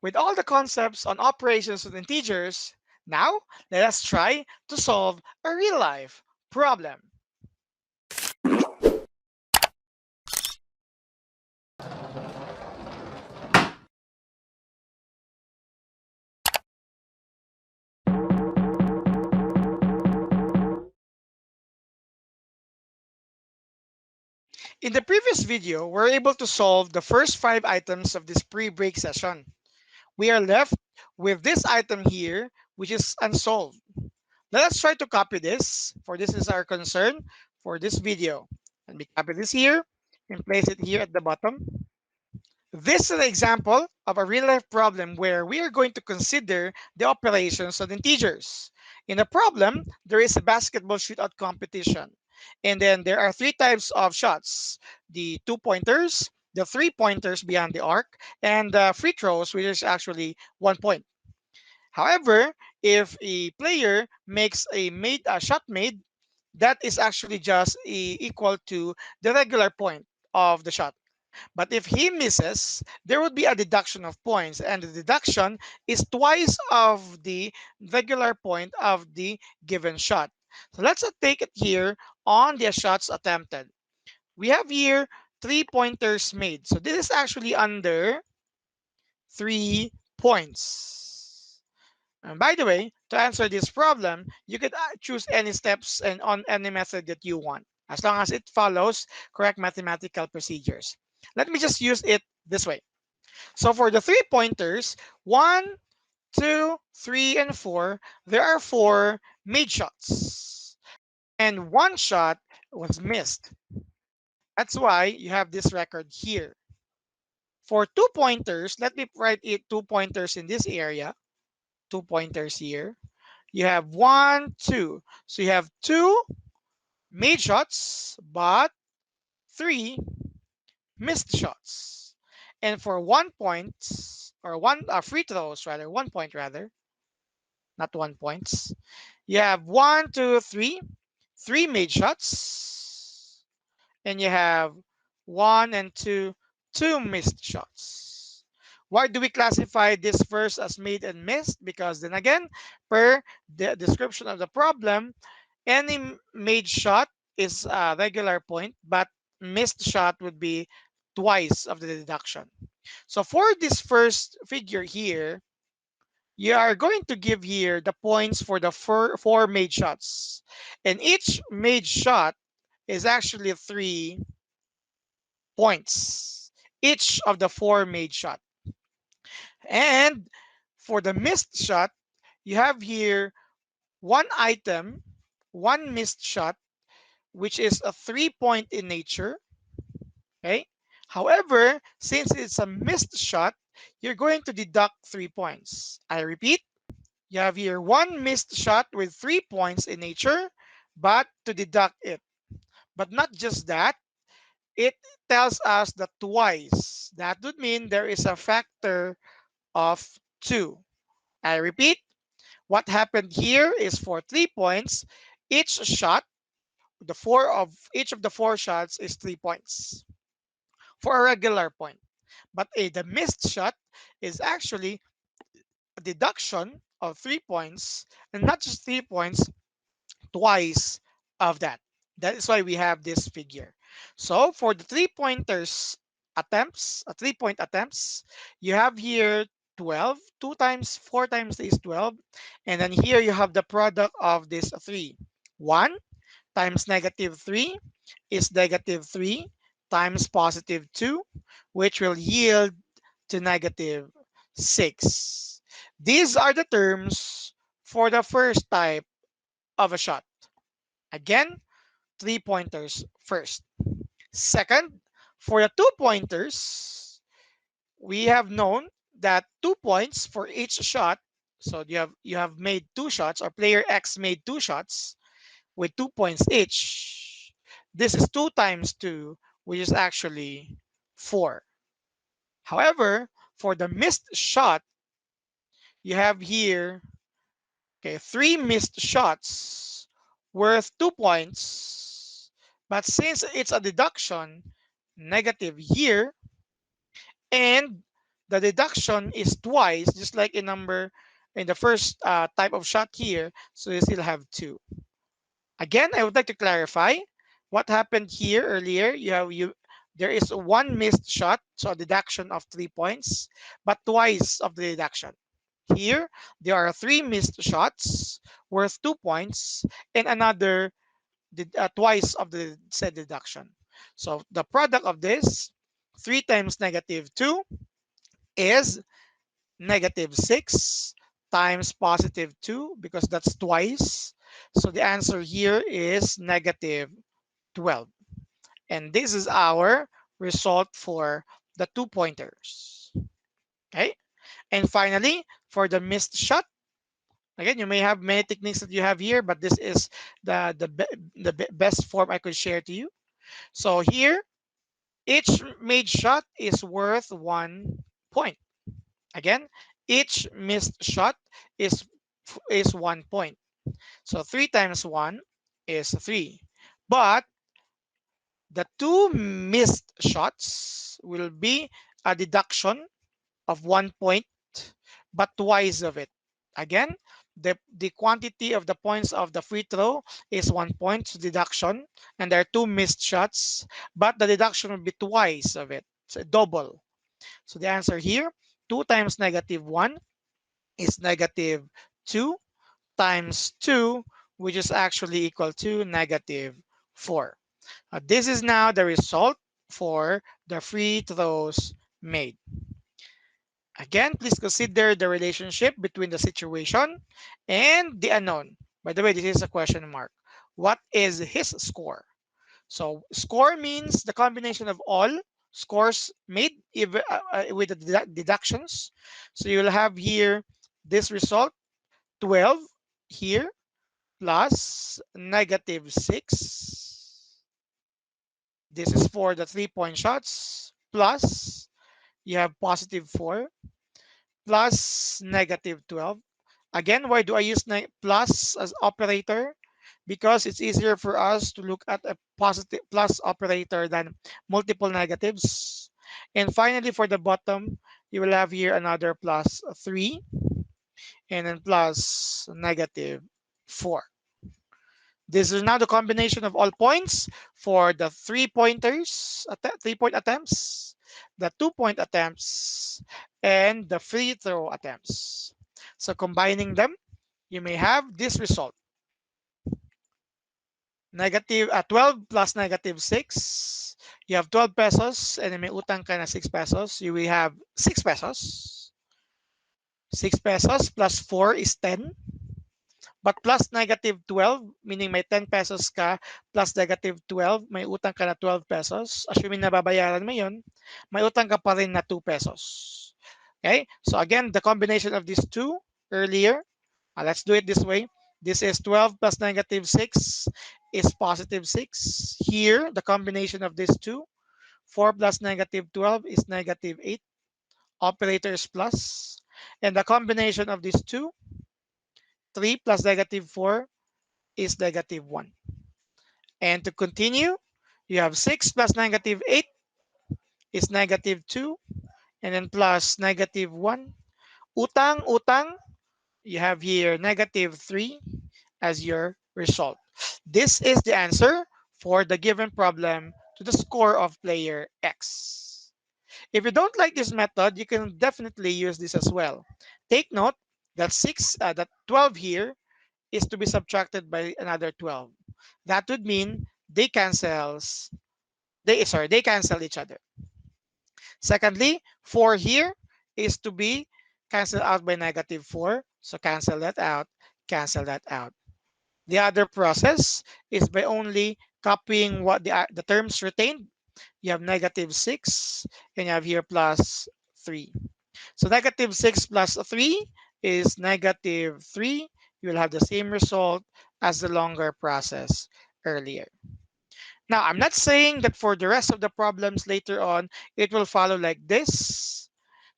With all the concepts on operations with integers, now let us try to solve a real-life problem. In the previous video, we're able to solve the first 5 items of this pre-break session. We are left with this item here, which is unsolved. Let us try to copy this, for this is our concern for this video. Let me copy this here and place it here at the bottom. This is an example of a real-life problem where we are going to consider the operations of integers. In the problem, there is a basketball shootout competition. And then there are 3 types of shots: the 2-pointers, the 3-pointers beyond the arc, and the free throws, which is actually 1 point. However, if a player makes a shot made, that is actually just equal to the regular point of the shot. But if he misses, there would be a deduction of points, and the deduction is twice of the regular point of the given shot. So let's take it here on the shots attempted. We have here 3-pointers made. So this is actually under 3 points. And by the way, to answer this problem, you could choose any steps and on any method that you want, as long as it follows correct mathematical procedures. Let me just use it this way. So for the 3-pointers, 1, 2, 3, and 4, there are 4 made shots. And 1 shot was missed. That's why you have this record here. For 2-pointers, let me write it 2-pointers in this area. 2-pointers here. You have 1, 2. So you have 2 made shots, but 3 missed shots. And for 1 point, or one free throws rather, 1 point rather, not 1 points. You have 1, 2, 3, 3 made shots, and you have 1 and 2, 2 missed shots. Why do we classify this first as made and missed? Because then again, per the description of the problem, any made shot is a regular point, but missed shot would be twice of the deduction. So for this first figure here, you are going to give here the points for the four made shots. And each made shot is actually 3 points. Each of the 4 made shot. And for the missed shot, you have here 1 item, 1 missed shot, which is a 3 point in nature. Okay. However, since it's a missed shot, you're going to deduct 3 points. I repeat, you have here 1 missed shot with 3 points in nature, but to deduct it. But not just that, it tells us that twice. That would mean there is a factor of 2. I repeat, what happened here is for 3 points, each shot, each of the 4 shots is 3 points for a regular point. But the missed shot is actually a deduction of 3 points, and not just 3 points, twice of that. That is why we have this figure. So for the 3-pointers attempts, 3-point attempts, you have here 12. 2 times 4 times is 12. And then here you have the product of this 3. 1 times negative 3 is negative 3 times positive 2, which will yield to negative 6. These are the terms for the first type of a shot. Again, 3-pointers first. Second, for the 2-pointers, we have known that 2 points for each shot. So you have made 2 shots, or player X made 2 shots with 2 points each. This is 2 times 2, which is actually 4. However, for the missed shot, you have here, okay, 3 missed shots worth 2 points. But since it's a deduction, negative here, and the deduction is twice, just like in number in the first type of shot here. So you still have two. Again, I would like to clarify what happened here earlier. There is one missed shot, so a deduction of 3 points, but twice of the deduction. Here, there are three missed shots worth 2 points, and another twice of the said deduction. So the product of this, 3 times negative 2, is negative 6 times positive 2, because that's twice. So the answer here is negative 12. And this is our result for the 2 pointers. Okay. And finally, for the missed shot, again, you may have many techniques that you have here, but this is the best form I could share to you. So here, each made shot is worth 1 point. Again, each missed shot is 1 point. So 3 times 1 is 3. But the two missed shots will be a deduction of 1 point, but twice of it. Again, the quantity of the points of the free throw is 1 point deduction, and there are two missed shots, but the deduction will be twice of it, so double. So the answer here, 2 times negative 1 is negative 2 times 2, which is actually equal to negative 4. This is now the result for the free throws made. Again, please consider the relationship between the situation and the unknown. By the way, this is a question mark. What is his score? So score means the combination of all scores made with the deductions. So you will have here this result, 12 here, plus negative 6. This is for the 3 point shots, plus you have positive 4, plus negative 12. Again, why do I use plus as operator? Because it's easier for us to look at a positive plus operator than multiple negatives. And finally, for the bottom, you will have here another plus 3, and then plus negative 4. This is now the combination of all points for the 3 point attempts, the 2 point attempts, and the free throw attempts. So combining them, you may have this result. Negative 12 plus negative 6. You have 12 pesos and may utang ka na 6 pesos. You will have 6 pesos. 6 pesos plus 4 is 10. But plus negative 12, meaning may 10 pesos ka, plus negative 12, may utang ka na 12 pesos. Assuming na babayaran mo yun, may utang ka pa rin na 2 pesos. Okay? So again, the combination of these two earlier, let's do it this way. This is 12 plus negative 6 is positive 6. Here, the combination of these two, 4 plus negative 12 is negative 8. Operator is plus. And the combination of these two, 3 plus negative 4 is negative 1. And to continue, you have 6 plus negative 8 is negative 2. And then plus negative 1. Utang, utang, you have here negative 3 as your result. This is the answer for the given problem to the score of player X. If you don't like this method, you can definitely use this as well. Take note that that 12 here is to be subtracted by another 12. That would mean they cancel each other. Secondly, 4 here is to be canceled out by negative 4. So cancel that out, cancel that out. The other process is by only copying what the terms retained. You have negative 6 and you have here plus 3. So negative 6 plus 3 is negative 3. You will have the same result as the longer process earlier. Now, I'm not saying that for the rest of the problems later on, it will follow like this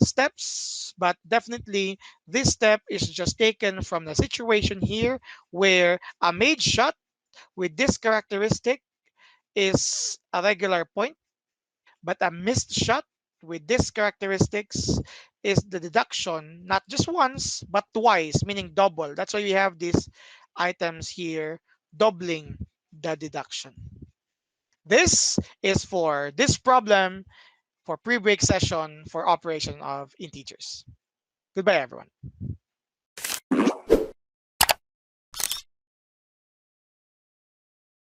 steps, but definitely this step is just taken from the situation here where a made shot with this characteristic is a regular point, but a missed shot with these characteristics is the deduction not just once but twice, meaning double. That's why we have these items here doubling the deduction. This is for this problem for pre-break session for operation of integers. Goodbye, everyone.